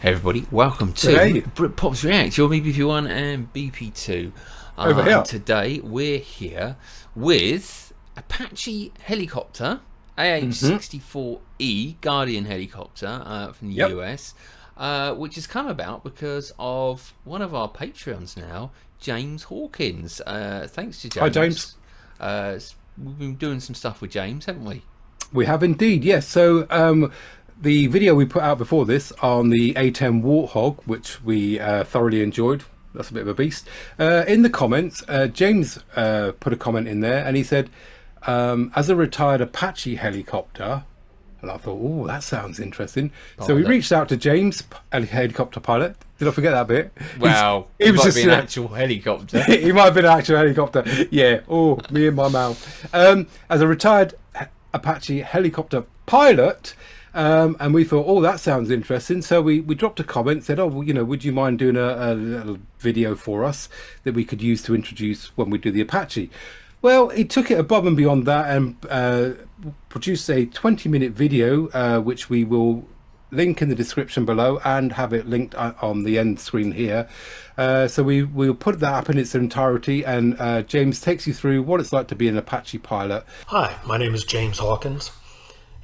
Everybody, welcome to Britpops React, your BP1 and BP2. Over here. Today we're here with Apache helicopter, AH-64E Guardian helicopter from the US, which has come about because of one of our Patreons now, James Hawkins. Thanks to James. Hi, James. We've been doing some stuff with James, haven't we? We have indeed, yes. So the video we put out before this on the A10 Warthog, which we thoroughly enjoyed, that's a bit of a beast. In the comments, James put a comment in there and he said, as a retired Apache helicopter, and I thought, oh, that sounds interesting. So we reached out to James, a helicopter pilot. Did I forget that bit? Wow, he was just an actual helicopter. He might have been an actual helicopter. Yeah, oh, me and my mouth. As a retired Apache helicopter pilot, and we thought, oh, that sounds interesting. So we dropped a comment, said, oh, well, you know, would you mind doing a little video for us that we could use to introduce when we do the Apache? Well, he took it above and beyond that and produced a 20-minute video, which we will link in the description below and have it linked on the end screen here. So we'll put that up in its entirety, and James takes you through what it's like to be an Apache pilot. Hi, my name is James Hawkins,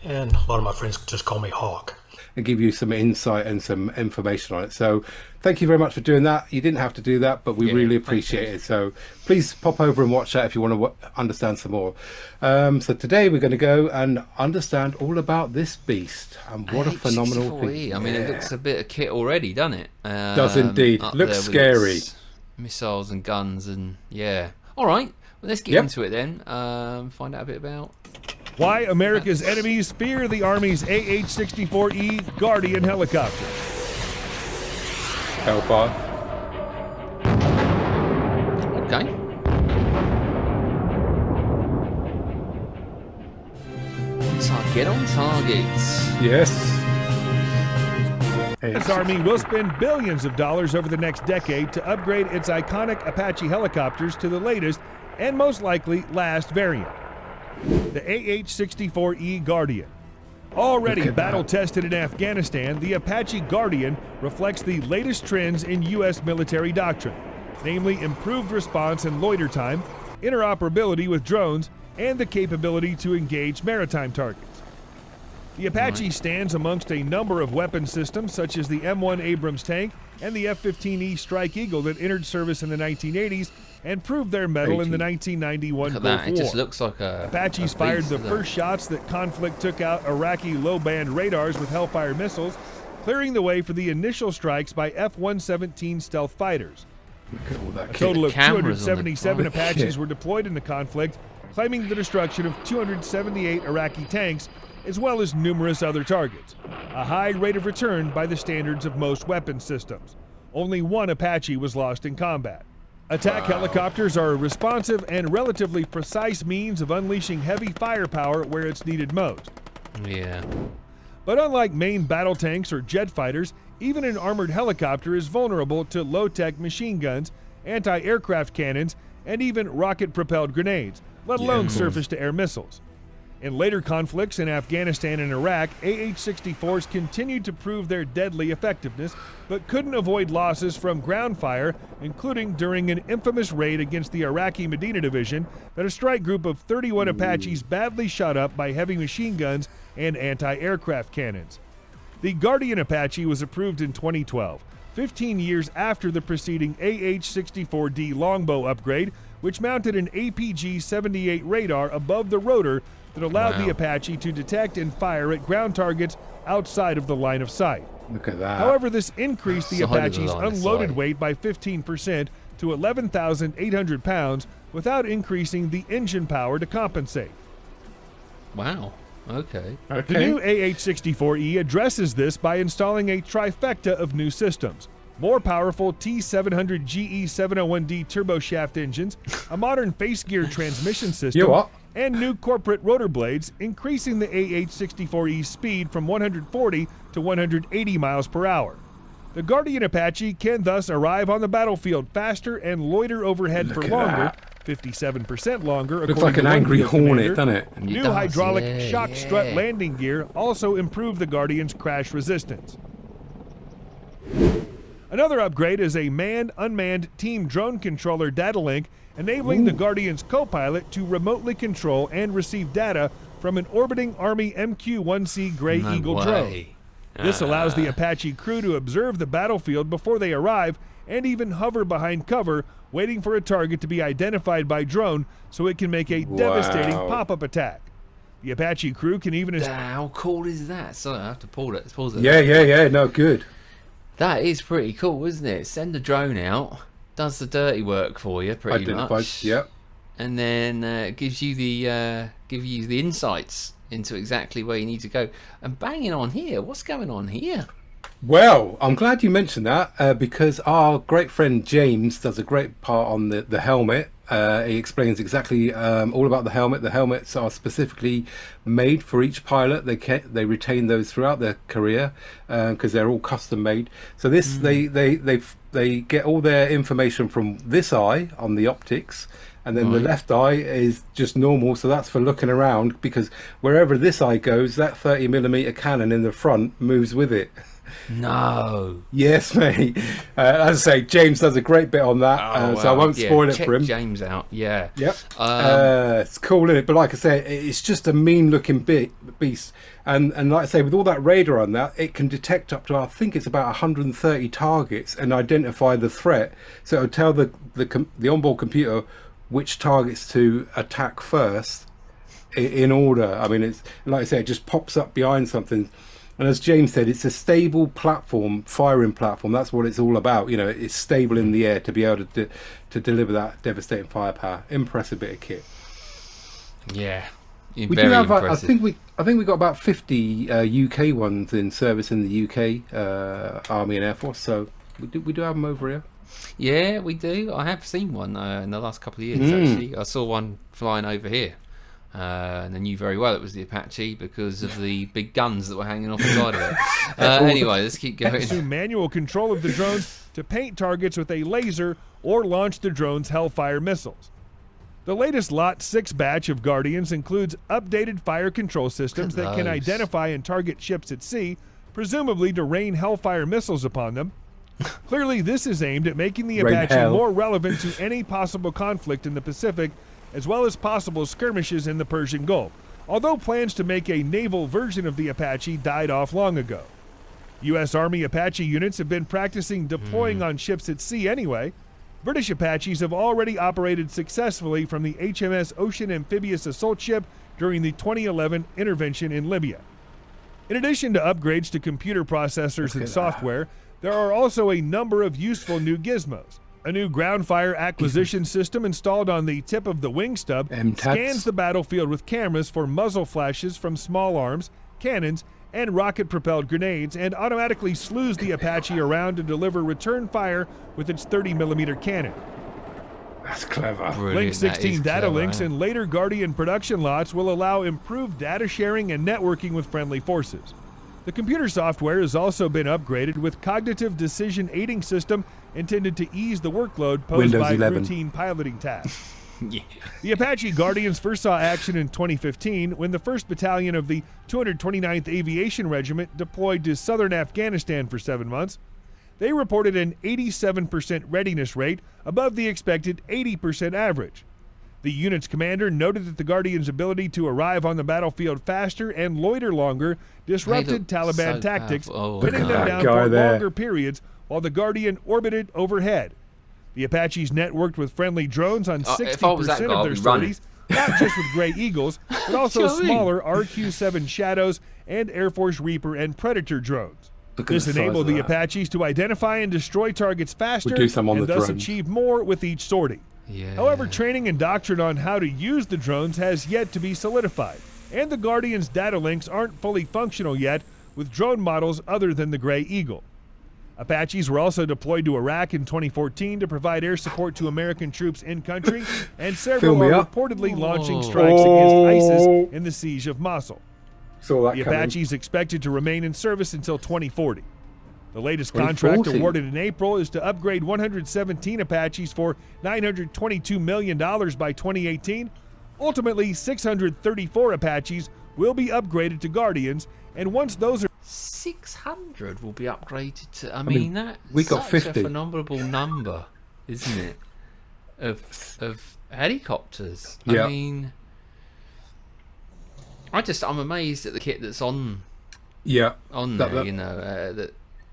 and a lot of my friends just call me Hawk. And give you some insight and some information on it. So thank you very much for doing that. You didn't have to do that, but we really appreciate it. So please pop over and watch that if you want to understand some more. So today we're going to go and understand all about this beast and what a phenomenal thing. I mean, it looks a bit of kit already, doesn't it? Does indeed. Looks scary. Missiles and guns and all right, well, let's get into it then. Find out a bit about why America's enemies fear the Army's AH-64E Guardian helicopter. Hellfire. Okay. Get on targets. Yes. This Army will spend billions of dollars over the next decade to upgrade its iconic Apache helicopters to the latest and most likely last variant, the AH-64E Guardian. Already battle-tested in Afghanistan, the Apache Guardian reflects the latest trends in U.S. military doctrine, namely improved response and loiter time, interoperability with drones, and the capability to engage maritime targets. The Apache stands amongst a number of weapon systems such as the M1 Abrams tank and the F-15E Strike Eagle that entered service in the 1980s and proved their mettle in the 1991 Gulf War. It just looks like Apaches fired the first shots that conflict took out Iraqi low-band radars with Hellfire missiles, clearing the way for the initial strikes by F-117 stealth fighters. A total of 277 Apaches were deployed in the conflict, claiming the destruction of 278 Iraqi tanks, as well as numerous other targets, a high rate of return by the standards of most weapon systems. Only one Apache was lost in combat. Attack helicopters are a responsive and relatively precise means of unleashing heavy firepower where it's needed most. But unlike main battle tanks or jet fighters, even an armored helicopter is vulnerable to low-tech machine guns, anti-aircraft cannons, and even rocket-propelled grenades, let alone surface-to-air missiles. In later conflicts in Afghanistan and Iraq, AH-64s continued to prove their deadly effectiveness, but couldn't avoid losses from ground fire, including during an infamous raid against the Iraqi Medina Division that a strike group of 31 Apaches badly shot up by heavy machine guns and anti-aircraft cannons. The Guardian Apache was approved in 2012, 15 years after the preceding AH-64D longbow upgrade, which mounted an APG-78 radar above the rotor that allowed the Apache to detect and fire at ground targets outside of the line of sight. Look at that. However, this increased the Apache's unloaded weight by 15% to 11,800 pounds without increasing the engine power to compensate. Wow. Okay. The new AH-64E addresses this by installing a trifecta of new systems. More powerful T700 GE701D turboshaft engines, a modern face gear transmission system, and new corporate rotor blades, increasing the AH-64E's speed from 140 to 180 miles per hour. The Guardian Apache can thus arrive on the battlefield faster and loiter overhead for longer, 57% longer. Looks like an angry hornet, doesn't it? New hydraulic shock strut landing gear also improve the Guardian's crash resistance. Another upgrade is a manned-unmanned team drone controller data link, enabling the Guardian's co-pilot to remotely control and receive data from an orbiting Army MQ-1C Grey Eagle drone. This allows the Apache crew to observe the battlefield before they arrive and even hover behind cover, waiting for a target to be identified by drone so it can make a devastating pop-up attack. The Apache crew can even... How cool is that? Sorry, I have to pause it. Yeah. No, good. That is pretty cool, isn't it? Send the drone out, does the dirty work for you, pretty much. Yep. And then gives you the insights into exactly where you need to go. And banging on here, what's going on here? Well, I'm glad you mentioned that because our great friend James does a great part on the helmet. He explains exactly all about the helmet. The helmets are specifically made for each pilot. They retain those throughout their career because they're all custom made. So this they get all their information from this eye on the optics, and then the left eye is just normal. So that's for looking around, because wherever this eye goes, that 30mm cannon in the front moves with it. No. Yes, mate. As I say, James does a great bit on that, so I won't spoil it for him. James out, yeah. Yep. It's cool, isn't it? But like I say, it's just a mean-looking beast. And like I say, with all that radar on that, it can detect up to, I think it's about 130 targets and identify the threat. So it'll tell the onboard computer which targets to attack first in order. I mean, it's like I say, it just pops up behind something. And as James said, it's a stable platform, firing platform. That's what it's all about. You know, it's stable in the air to be able to deliver that devastating firepower. Impressive bit of kit. Yeah, we do have. I think we got about 50 UK ones in service in the UK Army and Air Force. So we do have them over here. Yeah, we do. I have seen one in the last couple of years. Actually, I saw one flying over here. And I knew very well it was the Apache because of the big guns that were hanging off the side of it. Anyway, let's keep going. Assume manual control of the drones to paint targets with a laser or launch the drone's Hellfire missiles. The latest Lot 6 batch of Guardians includes updated fire control systems that can identify and target ships at sea, presumably to rain Hellfire missiles upon them. Clearly, this is aimed at making the Apache more relevant to any possible conflict in the Pacific, as well as possible skirmishes in the Persian Gulf, although plans to make a naval version of the Apache died off long ago. U.S. Army Apache units have been practicing deploying on ships at sea anyway. British Apaches have already operated successfully from the HMS Ocean Amphibious Assault Ship during the 2011 intervention in Libya. In addition to upgrades to computer processors and software, there are also a number of useful new gizmos. A new ground fire acquisition system installed on the tip of the wing stub scans the battlefield with cameras for muzzle flashes from small arms, cannons, and rocket-propelled grenades, and automatically slews the Apache around to deliver return fire with its 30mm cannon. That's clever. Brilliant. Link 16 data links and later Guardian production lots will allow improved data sharing and networking with friendly forces. The computer software has also been upgraded with cognitive decision aiding system intended to ease the workload posed by routine piloting tasks. The Apache Guardians first saw action in 2015 when the 1st Battalion of the 229th Aviation Regiment deployed to southern Afghanistan for 7 months. They reported an 87% readiness rate, above the expected 80% average. The unit's commander noted that the Guardian's ability to arrive on the battlefield faster and loiter longer disrupted Taliban tactics, pinning them down for longer periods while the Guardian orbited overhead. The Apaches networked with friendly drones on 60% of their sorties, not just with Grey Eagles, but also smaller RQ-7 Shadows and Air Force Reaper and Predator drones. This enabled the Apaches to identify and destroy targets faster and thus achieve more with each sortie. However, training and doctrine on how to use the drones has yet to be solidified, and the Guardian's data links aren't fully functional yet with drone models other than the Grey Eagle. Apaches were also deployed to Iraq in 2014 to provide air support to American troops in country, and several are reportedly launching strikes against ISIS in the siege of Mosul. The Apaches expected to remain in service until 2040. The latest contract awarded in April is to upgrade 117 Apaches for $922 million by 2018. Ultimately, 634 Apaches will be upgraded to Guardians, and once those are 600 will be upgraded to. I mean that we got such 50. a phenomenal number, isn't it? Of helicopters. Yeah. I mean, I'm amazed at the kit that's on. Yeah. On there, you know,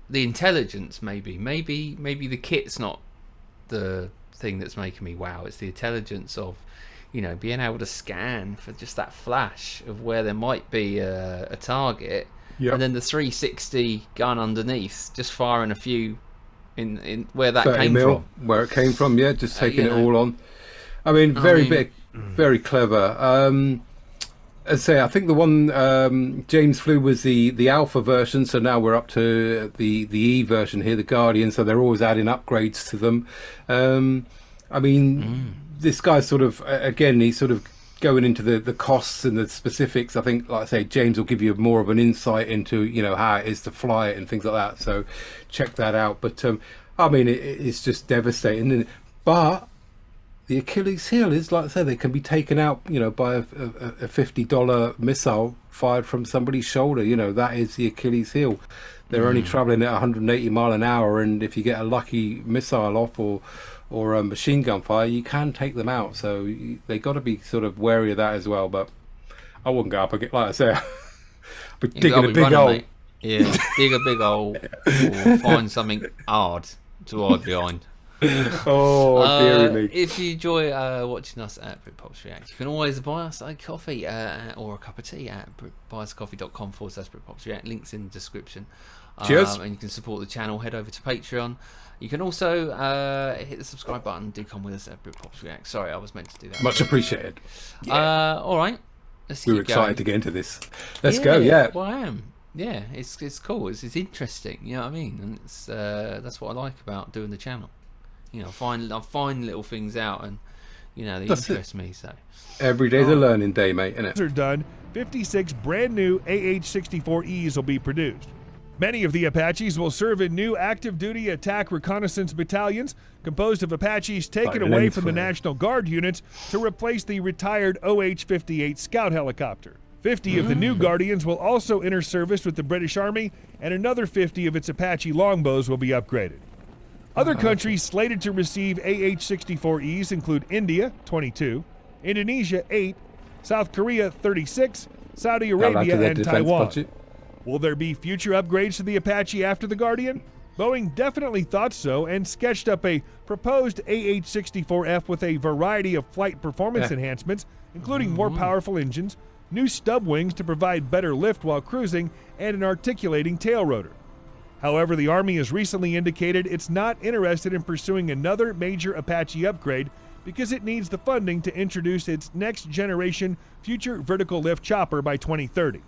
the intelligence maybe the kit's not the thing that's making me wow. It's the intelligence of, you know, being able to scan for just that flash of where there might be a target. Yep. And then the 360 gun underneath, just firing a few in where that came from. Where it came from, yeah, just taking it all on. I mean, very clever. As I say, I think the one James flew was the alpha version, so now we're up to the E version here, the Guardian, so they're always adding upgrades to them. I mean, this guy's sort of, again, he's sort of going into the costs and the specifics. I think, like I say, James will give you more of an insight into, you know, how it is to fly it and things like that, so check that out. But I mean, it's just devastating, isn't it? But the Achilles heel is, like I said, they can be taken out, you know, by a $50 missile fired from somebody's shoulder. You know, that is the Achilles heel. They're only traveling at 180 mile an hour, and if you get a lucky missile off or a machine gun fire, you can take them out. So they got to be sort of wary of that as well. But I wouldn't go up again, like I say. But digging a big hole. Mate. Yeah, dig a big hole or find something hard to hide behind. Oh, dearie me. If you enjoy watching us at Britpops React, you can always buy us a coffee or a cup of tea at buyuscoffee.com/Britpops React. Links in the description. Cheers. And you can support the channel. Head over to Patreon. You can also hit the subscribe button. Do come with us at Britpops React. Sorry, I was meant to do that. Much appreciated. Yeah. All right. We were excited to get into this. Let's go. Yeah. Well, I am. Yeah, it's cool. It's interesting. You know what I mean? And it's that's what I like about doing the channel. You know, I find little things out, and you know, they interest me. So every day's a learning day, mate, isn't it? Are done. 56 brand new AH-64Es will be produced. Many of the Apaches will serve in new active duty attack reconnaissance battalions composed of Apaches taken away from the National Guard units to replace the retired OH-58 Scout helicopter. 50 of the new Guardians will also enter service with the British Army, and another 50 of its Apache longbows will be upgraded. Other countries slated to receive AH-64Es include India, 22, Indonesia, 8, South Korea, 36, Saudi Arabia, and Taiwan. Budget. Will there be future upgrades to the Apache after the Guardian? Boeing definitely thought so and sketched up a proposed AH-64F with a variety of flight performance enhancements, including more powerful engines, new stub wings to provide better lift while cruising, and an articulating tail rotor. However, the Army has recently indicated it's not interested in pursuing another major Apache upgrade because it needs the funding to introduce its next-generation future vertical lift chopper by 2030.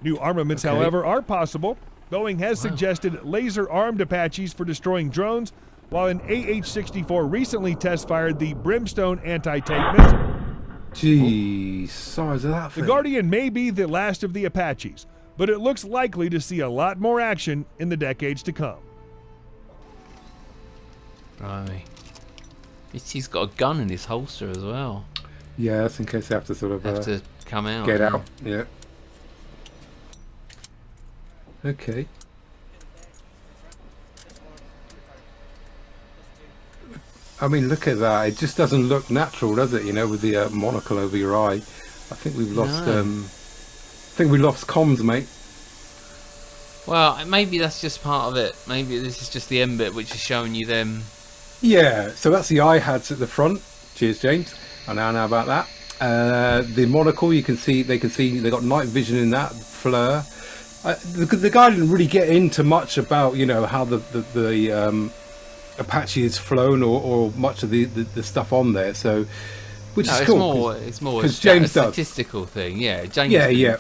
New armaments, however, are possible. Boeing has suggested laser-armed Apaches for destroying drones, while an AH-64 recently test-fired the Brimstone anti-tank missile. Jeez, size of that thing. The Guardian may be the last of the Apaches, but it looks likely to see a lot more action in the decades to come. Right. He's got a gun in his holster as well. Yeah, that's in case they have to sort of to come out. Get out. Yeah. Okay. I mean, look at that. It just doesn't look natural, does it? You know, with the monocle over your eye. I think we've lost. I think we lost comms, mate. Well, maybe that's just part of it. Maybe this is just the end bit, which is showing you them. Yeah. So that's the eye hats at the front. Cheers, James. I now know about that. The monocle, you can see. They got night vision in that flare. The guy didn't really get into much about, you know, how the Apache is flown or much of the stuff on there. So, which is cool. It's more because James a statistical thing. Yeah, James. Yeah. You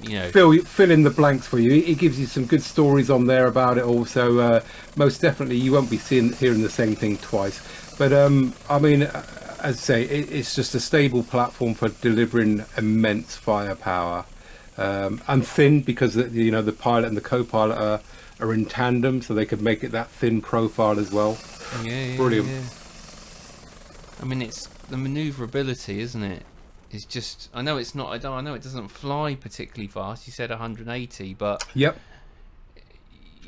know, fill in the blanks for you. It gives you some good stories on there about it. Also, most definitely, you won't be hearing the same thing twice. But I mean, as I say, it's just a stable platform for delivering immense firepower. And thin, because the pilot and the co-pilot are in tandem, so they could make it that thin profile as well. Yeah, brilliant. Yeah. I mean, it's the maneuverability, isn't it? is just. I know it's not. I know it doesn't fly particularly fast. You said 180, but Yep.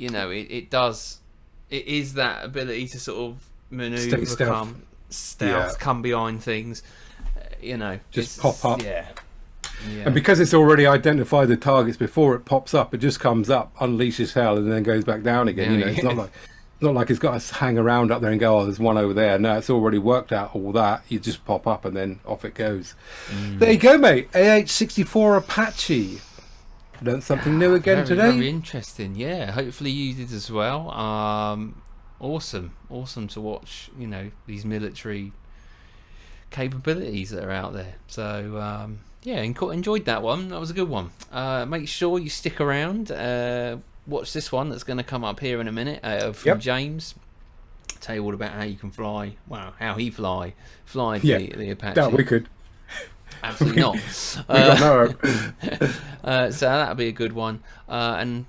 you know, it does. It is that ability to sort of maneuver, stealth, come behind things. You know, just pop up. Yeah. And because it's already identified the targets before it pops up, it just comes up, unleashes hell, and then goes back down again. You know, it's not like it's got to hang around up there and go, oh, there's one over there. No, it's already worked out all that. You just pop up and then off it goes. There you go, mate. AH-64 Apache. Learned something new again today. Very interesting. Yeah, hopefully you did as well. Awesome to watch. You know, these military capabilities that are out there. So yeah, enjoyed that one. That was a good one. Make sure you stick around. Watch this one that's going to come up here in a minute from James. Tell you all about how you can fly. Well, how he fly the Apache. That we could. Absolutely not. We got no. So that'll be a good one. And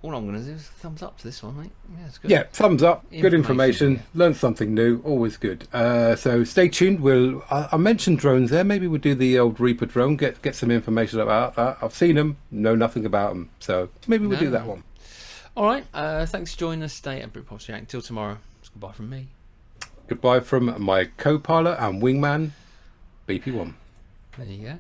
all I'm going to do is thumbs up to this one, mate. Yeah, it's good. Yeah, thumbs up. Good information. Learn something new. Always good. So stay tuned. I mentioned drones there. Maybe we'll do the old Reaper drone. Get some information about that. I've seen them. Know nothing about them. So maybe we'll do that one. All right. Thanks for joining us. Stay at Britpop Jack. Until tomorrow. It's goodbye from me. Goodbye from my co-pilot and wingman, BP1. There you go.